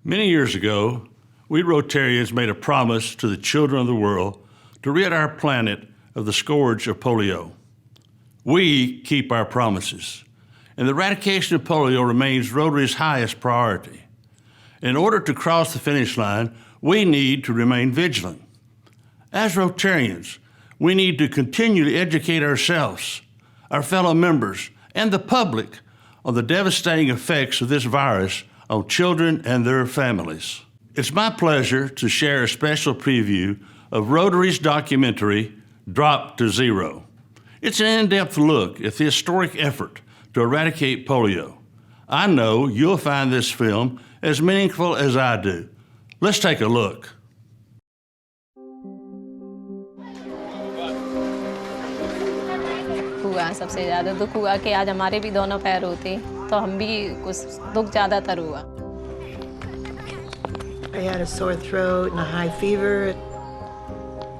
Many years ago, we Rotarians made a promise to the children of the world to rid our planet of the scourge of polio. We keep our promises, and the eradication of polio remains Rotary's highest priority. In order to cross the finish line, we need to remain vigilant. As Rotarians, we need to continue to educate ourselves, our fellow members, and the public on the devastating effects of this virus on children and their families. It's my pleasure to share a special preview of Rotary's documentary, Drop to Zero. It's an in-depth look at the historic effort to eradicate polio. I know you'll find this film as meaningful as I do. Let's take a look. हुआ सबसे ज़्यादा दुख हुआ कि आज हमारे भी दोनों पैर होते तो हम भी कुछ दुख ज़्यादातर हुआ. I had a sore throat and a high fever.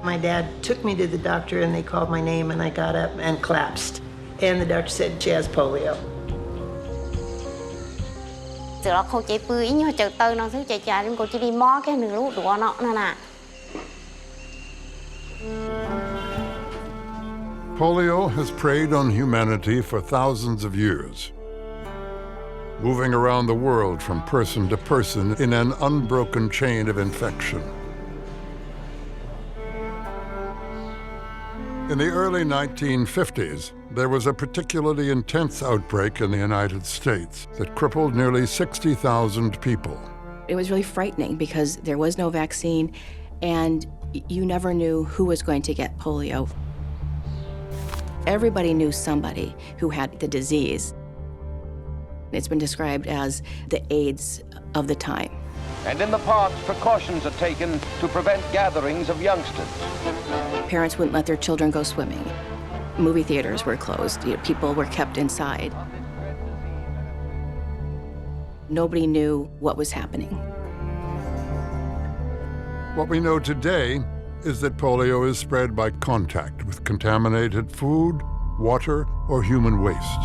My dad took me to the doctor and they called my name and I got up and collapsed. And the doctor said she has polio. Polio has preyed on humanity for thousands of years, moving around the world from person to person in an unbroken chain of infection. In the early 1950s, there was a particularly intense outbreak in the United States that crippled nearly 60,000 people. It was really frightening because there was no vaccine and you never knew who was going to get polio. Everybody knew somebody who had the disease. It's been described as the AIDS of the time. And in the parks, precautions are taken to prevent gatherings of youngsters. Parents wouldn't let their children go swimming. Movie theaters were closed. People were kept inside. Nobody knew what was happening. What we know today is that polio is spread by contact with contaminated food, water, or human waste.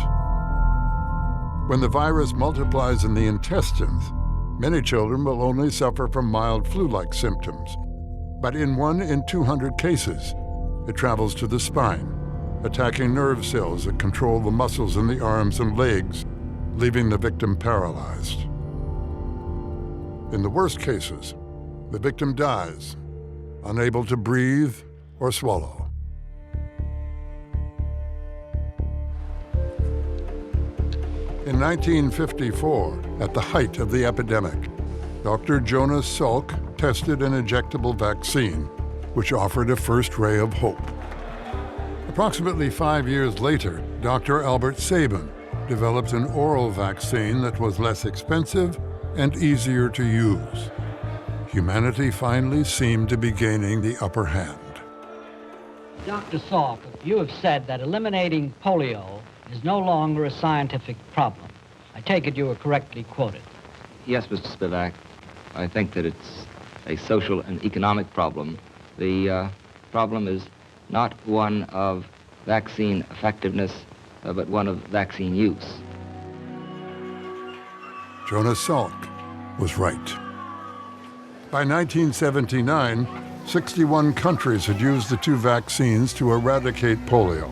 When the virus multiplies in the intestines, many children will only suffer from mild flu-like symptoms. But in 1 in 200 cases, it travels to the spine, attacking nerve cells that control the muscles in the arms and legs, leaving the victim paralyzed. In the worst cases, the victim dies, unable to breathe or swallow. In 1954, at the height of the epidemic, Dr. Jonas Salk tested an injectable vaccine, which offered a first ray of hope. Approximately 5 years later, Dr. Albert Sabin developed an oral vaccine that was less expensive and easier to use. Humanity finally seemed to be gaining the upper hand. Dr. Salk, you have said that eliminating polio is no longer a scientific problem. I take it you were correctly quoted. Yes, Mr. Spivak. I think that it's a social and economic problem. The problem is not one of vaccine effectiveness, but one of vaccine use. Jonas Salk was right. By 1979, 61 countries had used the 2 vaccines to eradicate polio,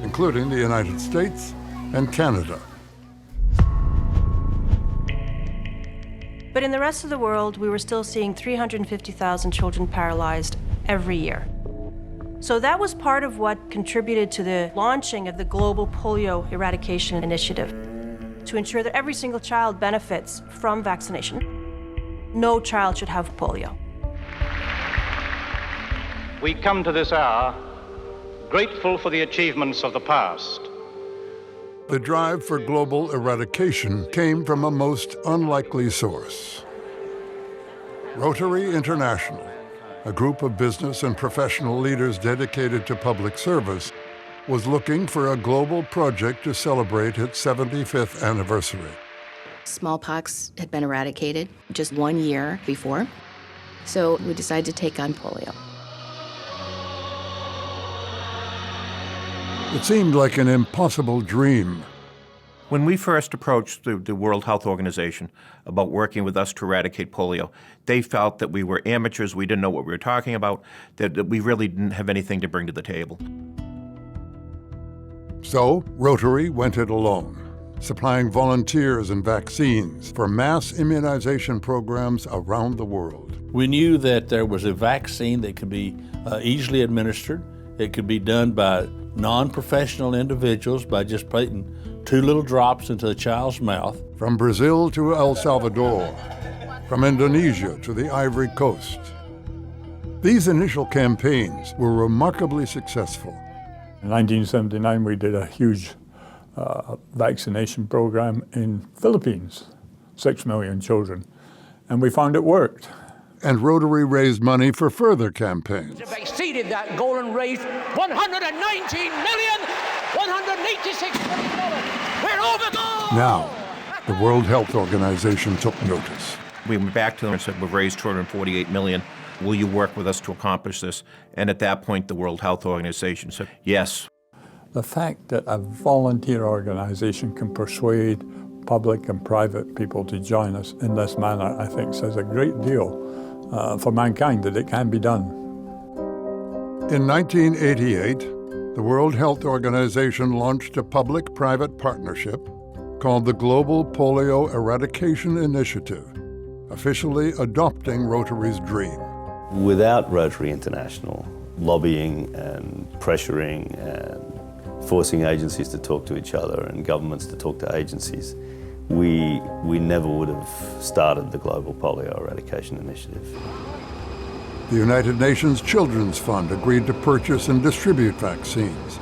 including the United States and Canada. But in the rest of the world, we were still seeing 350,000 children paralyzed every year. So that was part of what contributed to the launching of the Global Polio Eradication Initiative, to ensure that every single child benefits from vaccination. No child should have polio. We come to this hour grateful for the achievements of the past. The drive for global eradication came from a most unlikely source. Rotary International, a group of business and professional leaders dedicated to public service, was looking for a global project to celebrate its 75th anniversary. Smallpox had been eradicated just 1 year before, so we decided to take on polio. It seemed like an impossible dream. When we first approached the World Health Organization about working with us to eradicate polio, they felt that we were amateurs, we didn't know what we were talking about, that we really didn't have anything to bring to the table. So Rotary went it alone, supplying volunteers and vaccines for mass immunization programs around the world. We knew that there was a vaccine that could be easily administered. It could be done by non-professional individuals by just putting 2 little drops into the child's mouth. From Brazil to El Salvador, from Indonesia to the Ivory Coast. These initial campaigns were remarkably successful. In 1979, we did a huge vaccination program in Philippines, 6 million children, and we found it worked. And Rotary raised money for further campaigns. They've exceeded that goal and raised $119,186 million. We're over goal! Now, the World Health Organization took notice. We went back to them and said, we've raised $248 million. Will you work with us to accomplish this? And at that point, the World Health Organization said, yes. The fact that a volunteer organization can persuade public and private people to join us in this manner, I think, says a great deal for mankind that it can be done. In 1988, the World Health Organization launched a public-private partnership called the Global Polio Eradication Initiative, officially adopting Rotary's dream. Without Rotary International lobbying and pressuring and forcing agencies to talk to each other and governments to talk to agencies, we never would have started the Global Polio Eradication Initiative. The United Nations Children's Fund agreed to purchase and distribute vaccines.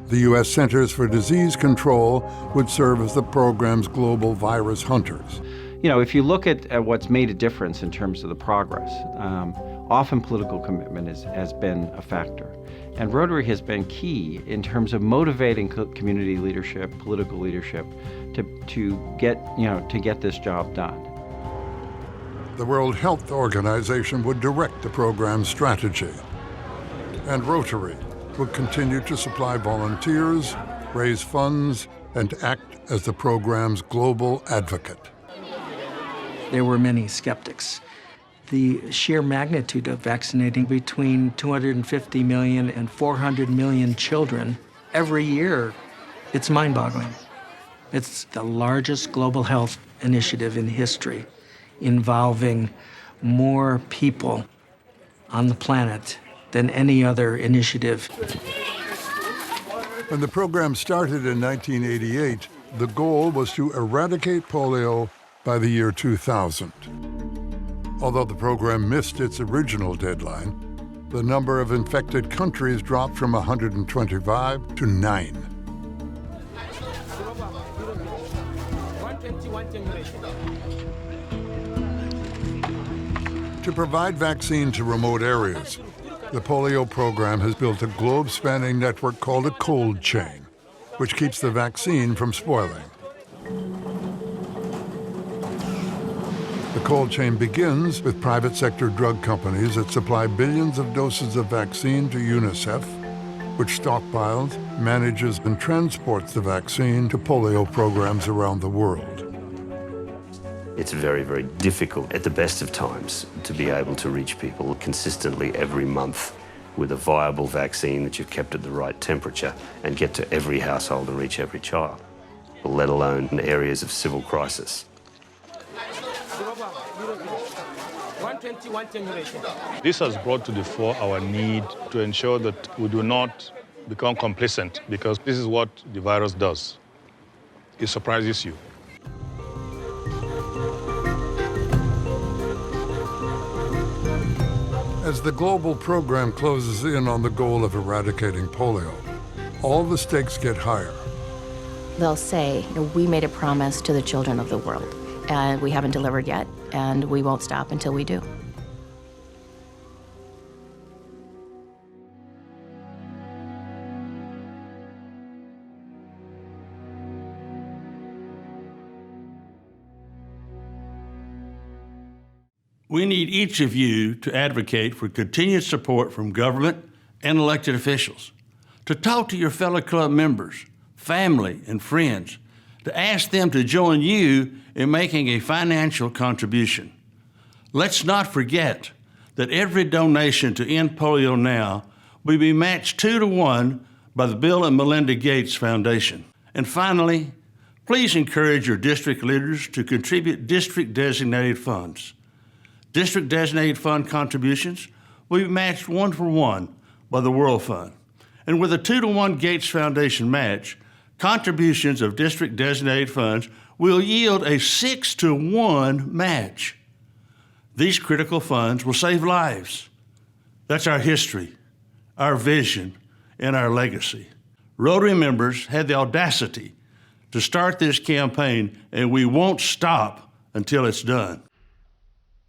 The U.S. Centers for Disease Control would serve as the program's global virus hunters. You know, if you look at what's made a difference in terms of the progress, often political commitment has been a factor. And Rotary has been key in terms of motivating community leadership, political leadership, to get this job done. The World Health Organization would direct the program's strategy, and Rotary would continue to supply volunteers, raise funds, and act as the program's global advocate. There were many skeptics. The sheer magnitude of vaccinating between 250 million and 400 million children every year, it's mind-boggling. It's the largest global health initiative in history, involving more people on the planet than any other initiative. When the program started in 1988, the goal was to eradicate polio by the year 2000. Although the program missed its original deadline, the number of infected countries dropped from 125 to 9. To provide vaccine to remote areas, the polio program has built a globe-spanning network called a cold chain, which keeps the vaccine from spoiling. The cold chain begins with private sector drug companies that supply billions of doses of vaccine to UNICEF, which stockpiles, manages, and transports the vaccine to polio programs around the world. It's very, very difficult at the best of times to be able to reach people consistently every month with a viable vaccine that you've kept at the right temperature and get to every household and reach every child, let alone in areas of civil crisis. This has brought to the fore our need to ensure that we do not become complacent, because this is what the virus does. It surprises you. As the global program closes in on the goal of eradicating polio, all the stakes get higher. They'll say, we made a promise to the children of the world, and we haven't delivered yet, and we won't stop until we do. We need each of you to advocate for continued support from government and elected officials, to talk to your fellow club members, family, and friends, to ask them to join you in making a financial contribution. Let's not forget that every donation to End Polio Now will be matched 2 to 1 by the Bill and Melinda Gates Foundation. And finally, please encourage your district leaders to contribute district-designated funds. District-designated fund contributions will be matched 1 for 1 by the World Fund. And with a 2 to 1 Gates Foundation match, contributions of district-designated funds will yield a 6 to 1 match. These critical funds will save lives. That's our history, our vision, and our legacy. Rotary members had the audacity to start this campaign, and we won't stop until it's done.